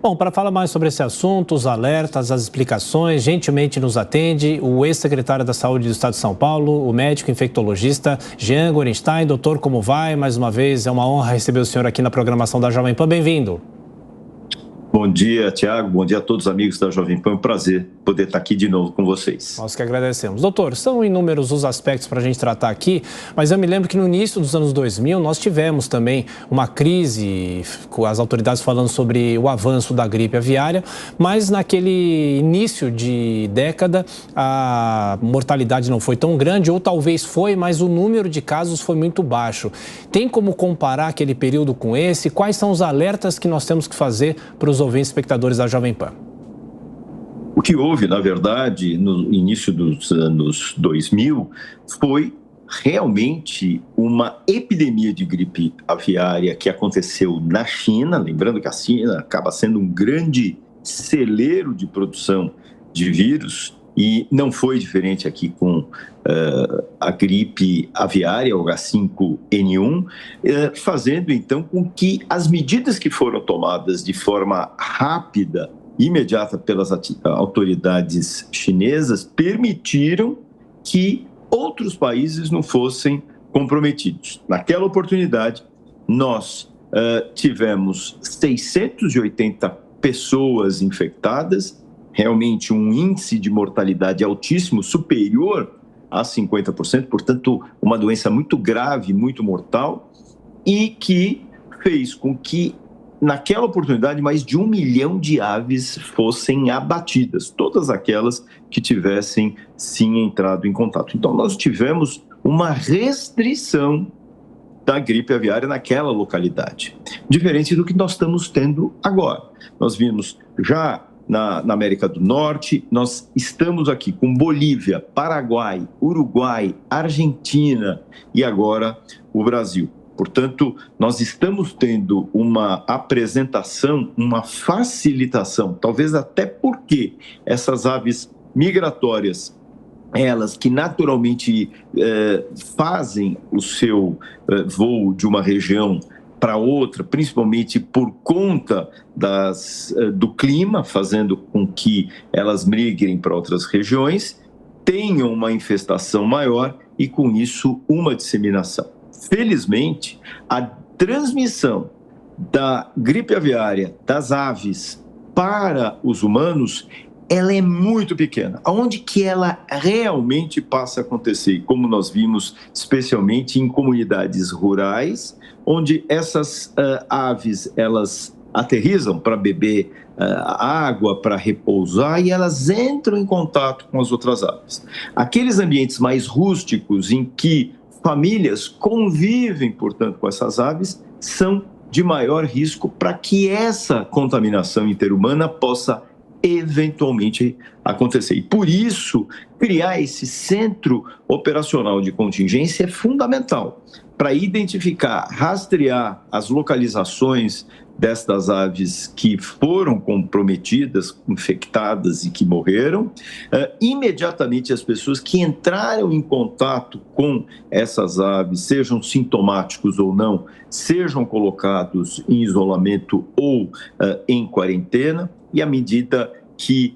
Bom, para falar mais sobre esse assunto, os alertas, as explicações, gentilmente nos atende o ex-secretário da Saúde do Estado de São Paulo, o médico infectologista Jean Gorenstein. Doutor, como vai? Mais uma vez, é uma honra receber o senhor aqui na programação da Jovem Pan. Bem-vindo. Bom dia, Tiago. Bom dia a todos os amigos da Jovem Pan. É um prazer poder estar aqui de novo com vocês. Nós que agradecemos. Doutor, são inúmeros os aspectos para a gente tratar aqui, mas eu me lembro que no início dos anos 2000 nós tivemos também uma crise, com as autoridades falando sobre o avanço da gripe aviária, mas naquele início de década a mortalidade não foi tão grande, ou talvez foi, mas o número de casos foi muito baixo. Tem como comparar aquele período com esse? Quais são os alertas que nós temos que fazer para os ouvintes espectadores da Jovem Pan? O que houve, na verdade, no início dos anos 2000 foi realmente uma epidemia de gripe aviária que aconteceu na China. Lembrando que a China acaba sendo um grande celeiro de produção de vírus e não foi diferente aqui com a gripe aviária, o H5N1, fazendo então com que as medidas que foram tomadas de forma rápida, imediata pelas autoridades chinesas, permitiram que outros países não fossem comprometidos. Naquela oportunidade, nós tivemos 680 pessoas infectadas, realmente um índice de mortalidade altíssimo, superior a 50%, portanto, uma doença muito grave, muito mortal, e que fez com que, naquela oportunidade, mais de 1 milhão de aves fossem abatidas, todas aquelas que tivessem, sim, entrado em contato. Então, nós tivemos uma restrição da gripe aviária naquela localidade, diferente do que nós estamos tendo agora. Nós vimos já na América do Norte, nós estamos aqui com Bolívia, Paraguai, Uruguai, Argentina e agora o Brasil. Portanto, nós estamos tendo uma apresentação, uma facilitação, talvez até porque essas aves migratórias, elas que naturalmente fazem o seu voo de uma região para outra, principalmente por conta do clima, fazendo com que elas migrem para outras regiões, tenham uma infestação maior e, com isso, uma disseminação. Felizmente, a transmissão da gripe aviária das aves para os humanos, ela é muito pequena. Aonde que ela realmente passa a acontecer? E como nós vimos, especialmente em comunidades rurais, onde essas aves, elas aterrissam para beber água, para repousar, e elas entram em contato com as outras aves. Aqueles ambientes mais rústicos, em que famílias convivem, portanto, com essas aves, são de maior risco para que essa contaminação interhumana possa eventualmente acontecer. E por isso, criar esse centro operacional de contingência é fundamental para identificar, rastrear as localizações destas aves que foram comprometidas, infectadas e que morreram. Imediatamente as pessoas que entraram em contato com essas aves, sejam sintomáticos ou não, sejam colocados em isolamento ou em quarentena, e à medida que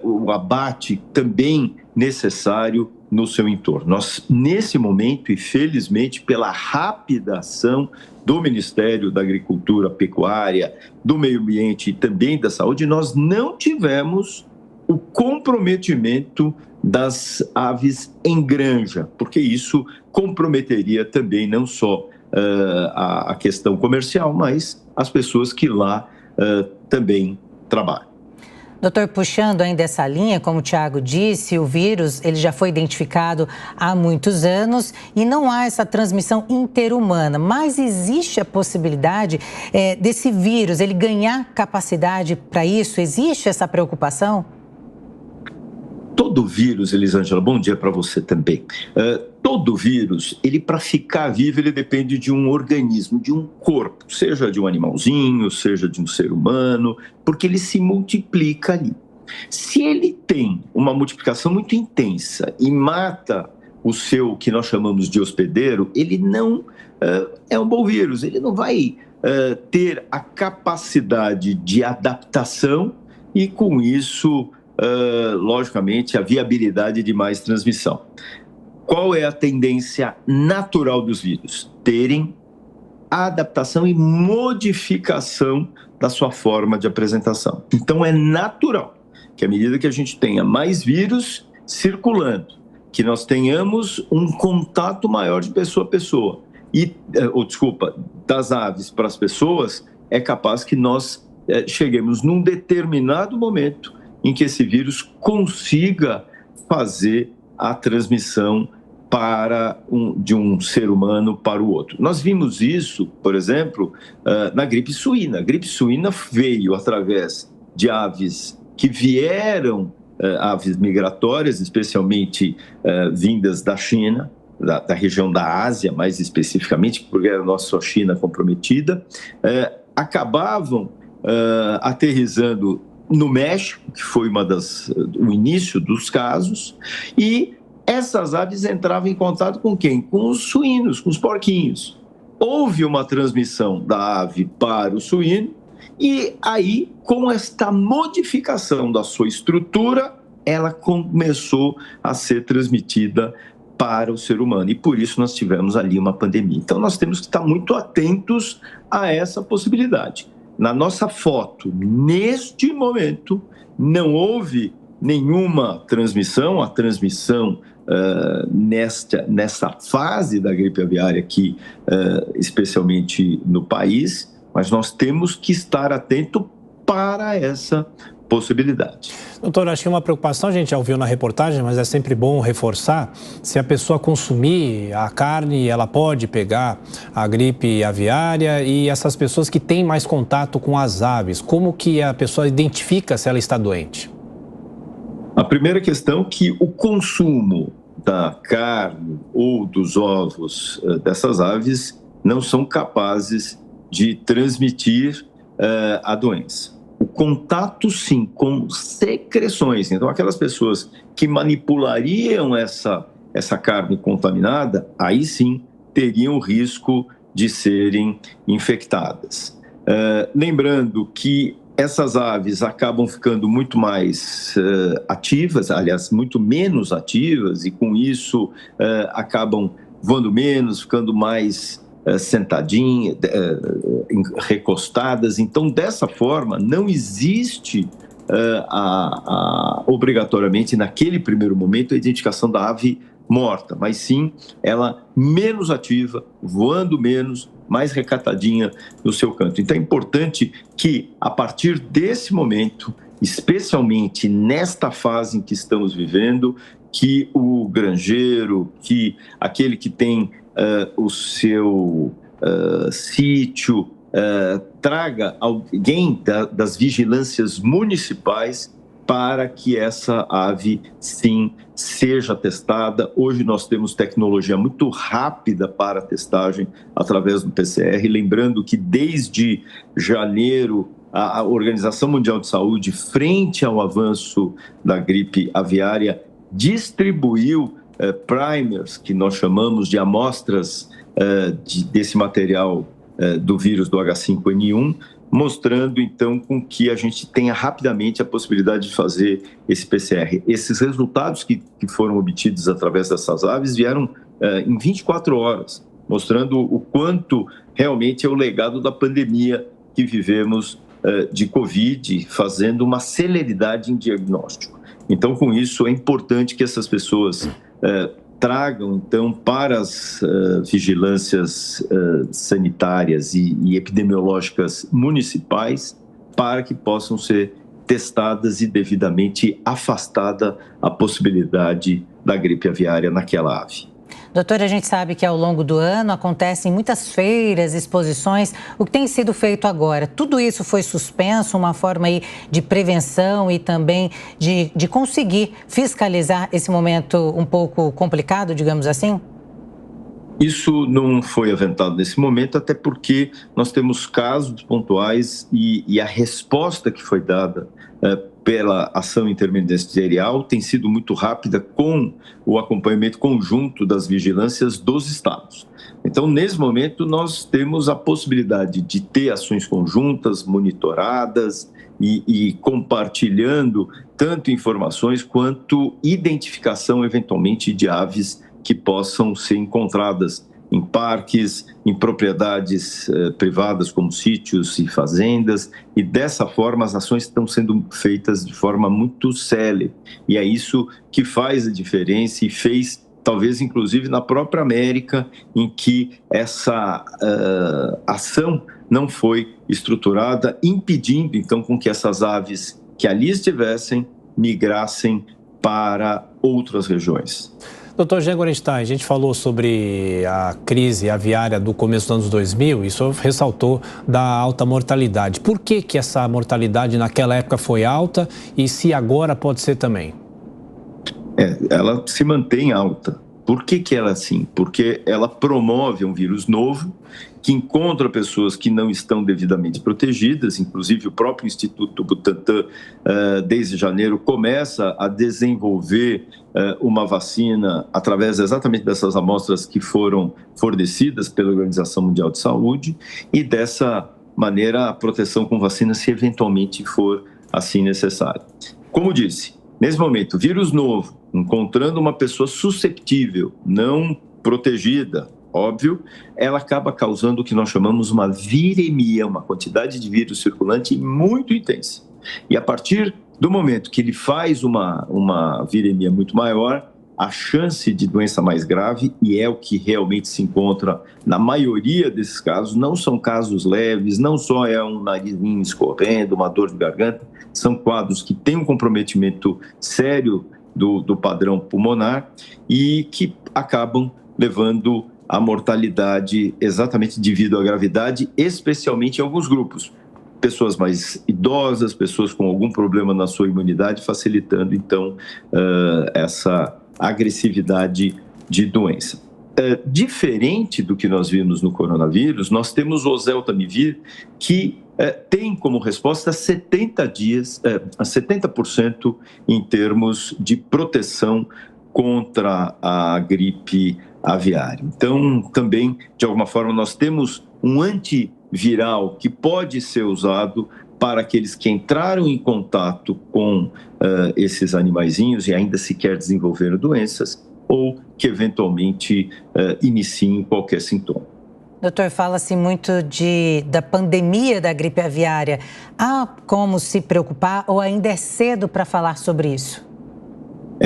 o abate também necessário no seu entorno. Nós, nesse momento, e felizmente pela rápida ação do Ministério da Agricultura, Pecuária, do Meio Ambiente e também da Saúde, nós não tivemos o comprometimento das aves em granja, porque isso comprometeria também não só a questão comercial, mas as pessoas que lá também trabalham. Doutor, puxando ainda essa linha, como o Tiago disse, o vírus ele já foi identificado há muitos anos e não há essa transmissão interhumana, mas existe a possibilidade desse vírus ele ganhar capacidade para isso? Existe essa preocupação? Todo vírus, Elisângela, bom dia para você também. Todo vírus, ele para ficar vivo, ele depende de um organismo, de um corpo, seja de um animalzinho, seja de um ser humano, porque ele se multiplica ali. Se ele tem uma multiplicação muito intensa e mata o seu, que nós chamamos de hospedeiro, ele não é um bom vírus, ele não vai ter a capacidade de adaptação e, com isso, logicamente, a viabilidade de mais transmissão. Qual é a tendência natural dos vírus? Terem a adaptação e modificação da sua forma de apresentação. Então, é natural que, à medida que a gente tenha mais vírus circulando, que nós tenhamos um contato maior de pessoa a pessoa, das aves para as pessoas, é capaz que nós cheguemos num determinado momento em que esse vírus consiga fazer a transmissão de um ser humano para o outro. Nós vimos isso, por exemplo, na gripe suína. A gripe suína veio através de aves que vieram, aves migratórias, especialmente vindas da China, da região da Ásia, mais especificamente, porque era a nossa China comprometida, acabavam aterrissando no México, que foi o início dos casos, e essas aves entravam em contato com quem? Com os suínos, com os porquinhos. Houve uma transmissão da ave para o suíno e aí, com esta modificação da sua estrutura, ela começou a ser transmitida para o ser humano. E por isso nós tivemos ali uma pandemia. Então nós temos que estar muito atentos a essa possibilidade. Na nossa foto, neste momento, não houve nenhuma transmissão. A transmissão nessa fase da gripe aviária aqui, especialmente no país, mas nós temos que estar atento para essa possibilidade. Doutor, acho que uma preocupação, a gente já ouviu na reportagem, mas é sempre bom reforçar, se a pessoa consumir a carne, ela pode pegar a gripe aviária, e essas pessoas que têm mais contato com as aves, como que a pessoa identifica se ela está doente? A primeira questão é que o consumo da carne ou dos ovos dessas aves não são capazes de transmitir a doença. O contato, sim, com secreções. Então, aquelas pessoas que manipulariam essa carne contaminada, aí sim teriam o risco de serem infectadas. Lembrando que essas aves acabam ficando muito mais ativas, aliás, muito menos ativas, e com isso acabam voando menos, ficando mais sentadinhas, recostadas. Então, dessa forma, não existe obrigatoriamente, naquele primeiro momento, a identificação da ave morta, mas sim ela menos ativa, voando menos, mais recatadinha no seu canto. Então é importante que, a partir desse momento, especialmente nesta fase em que estamos vivendo, que o granjeiro, que aquele que tem o seu sítio, traga alguém das vigilâncias municipais para que essa ave, sim, seja testada. Hoje nós temos tecnologia muito rápida para a testagem através do PCR. Lembrando que desde janeiro, a Organização Mundial de Saúde, frente ao avanço da gripe aviária, distribuiu primers, que nós chamamos de amostras desse material do vírus do H5N1, mostrando, então, com que a gente tenha rapidamente a possibilidade de fazer esse PCR. Esses resultados que foram obtidos através dessas aves vieram em 24 horas, mostrando o quanto realmente é o legado da pandemia que vivemos de Covid, fazendo uma celeridade em diagnóstico. Então, com isso, é importante que essas pessoas tragam, então, para as vigilâncias sanitárias e epidemiológicas municipais, para que possam ser testadas e devidamente afastada a possibilidade da gripe aviária naquela ave. Doutora, a gente sabe que ao longo do ano acontecem muitas feiras, exposições. O que tem sido feito agora? Tudo isso foi suspenso, uma forma aí de prevenção e também de conseguir fiscalizar esse momento um pouco complicado, digamos assim? Isso não foi aventado nesse momento, até porque nós temos casos pontuais e a resposta que foi dada pela ação interministerial tem sido muito rápida com o acompanhamento conjunto das vigilâncias dos estados. Então, nesse momento, nós temos a possibilidade de ter ações conjuntas, monitoradas e compartilhando tanto informações quanto identificação, eventualmente, de aves que possam ser encontradas em parques, em propriedades privadas como sítios e fazendas, e dessa forma as ações estão sendo feitas de forma muito célere, e é isso que faz a diferença e fez, talvez inclusive na própria América, em que essa ação não foi estruturada, impedindo então com que essas aves que ali estivessem migrassem para outras regiões. Dr. Jean Gorenstein, a gente falou sobre a crise aviária do começo dos anos 2000, isso ressaltou da alta mortalidade. Por que essa mortalidade naquela época foi alta e se agora pode ser também? Ela se mantém alta. Por que ela é assim? Porque ela promove um vírus novo que encontra pessoas que não estão devidamente protegidas, inclusive o próprio Instituto Butantan, desde janeiro, começa a desenvolver uma vacina através exatamente dessas amostras que foram fornecidas pela Organização Mundial de Saúde, e dessa maneira a proteção com vacina, se eventualmente for assim necessário. Como disse, nesse momento, vírus novo, encontrando uma pessoa susceptível, não protegida, óbvio, ela acaba causando o que nós chamamos uma viremia, uma quantidade de vírus circulante muito intensa. E a partir do momento que ele faz uma viremia muito maior, a chance de doença mais grave, e é o que realmente se encontra na maioria desses casos, não são casos leves, não só é um narizinho escorrendo, uma dor de garganta, são quadros que têm um comprometimento sério do padrão pulmonar e que acabam levando à mortalidade exatamente devido à gravidade, especialmente em alguns grupos. Pessoas mais idosas, pessoas com algum problema na sua imunidade, facilitando, então, essa agressividade de doença. Diferente do que nós vimos no coronavírus, nós temos o oseltamivir, que tem como resposta 70 dias, 70% em termos de proteção contra a gripe aviária. Então, também, de alguma forma, nós temos um antiviral que pode ser usado para aqueles que entraram em contato com esses animaizinhos e ainda sequer desenvolveram doenças, ou que eventualmente iniciem qualquer sintoma. Doutor, fala-se muito da pandemia da gripe aviária. Há como se preocupar ou ainda é cedo para falar sobre isso?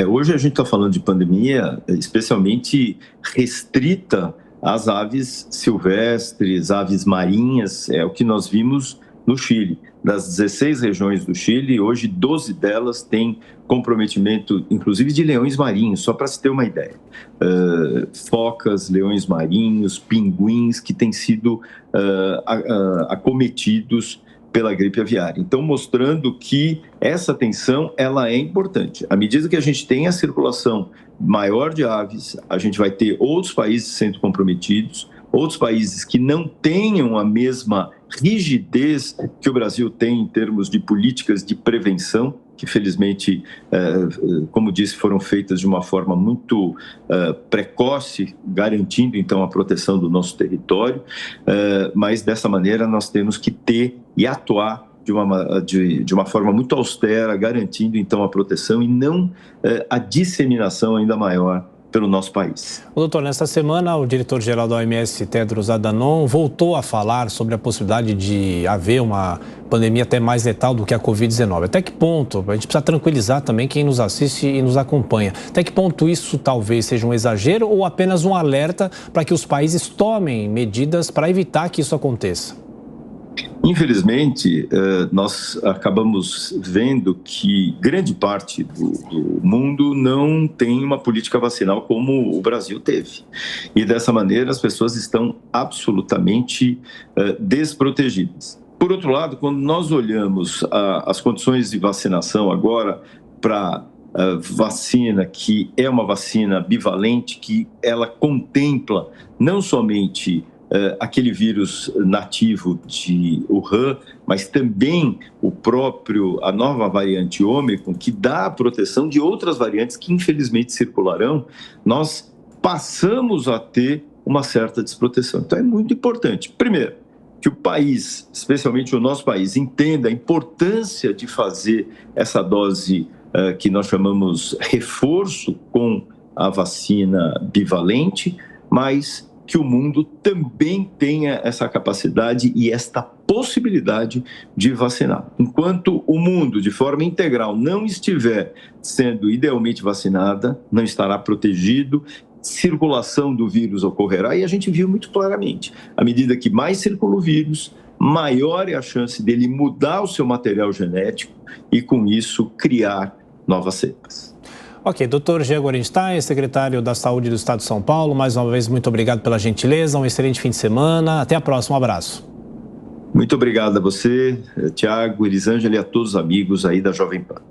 Hoje a gente está falando de pandemia especialmente restrita às aves silvestres, aves marinhas, é o que nós vimos no Chile. Das 16 regiões do Chile, hoje 12 delas têm comprometimento, inclusive de leões marinhos, só para se ter uma ideia. Focas, leões marinhos, pinguins que têm sido acometidos pela gripe aviária. Então, mostrando que essa atenção ela é importante. À medida que a gente tem a circulação maior de aves, a gente vai ter outros países sendo comprometidos, outros países que não tenham a mesma rigidez que o Brasil tem em termos de políticas de prevenção, que felizmente, como disse, foram feitas de uma forma muito precoce, garantindo então a proteção do nosso território, mas dessa maneira nós temos que ter e atuar de uma forma muito austera, garantindo então a proteção e não a disseminação ainda maior pelo nosso país. Doutor, nesta semana o diretor-geral da OMS, Tedros Adhanom, voltou a falar sobre a possibilidade de haver uma pandemia até mais letal do que a Covid-19. Até que ponto, a gente precisa tranquilizar também quem nos assiste e nos acompanha, até que ponto isso talvez seja um exagero ou apenas um alerta para que os países tomem medidas para evitar que isso aconteça? Infelizmente, nós acabamos vendo que grande parte do mundo não tem uma política vacinal como o Brasil teve. E dessa maneira as pessoas estão absolutamente desprotegidas. Por outro lado, quando nós olhamos as condições de vacinação agora para vacina que é uma vacina bivalente, que ela contempla não somente aquele vírus nativo de Wuhan, mas também a nova variante Ômicron, que dá a proteção de outras variantes que infelizmente circularão, nós passamos a ter uma certa desproteção. Então é muito importante, primeiro, que o país, especialmente o nosso país, entenda a importância de fazer essa dose que nós chamamos reforço com a vacina bivalente, mas que o mundo também tenha essa capacidade e esta possibilidade de vacinar. Enquanto o mundo, de forma integral, não estiver sendo idealmente vacinada, não estará protegido, circulação do vírus ocorrerá, e a gente viu muito claramente. À medida que mais circula o vírus, maior é a chance dele mudar o seu material genético e, com isso, criar novas cepas. Ok, Dr. Jean Gorenstein, secretário da Saúde do Estado de São Paulo, mais uma vez, muito obrigado pela gentileza, um excelente fim de semana, até a próxima, um abraço. Muito obrigado a você, Tiago, Elisângela e a todos os amigos aí da Jovem Pan.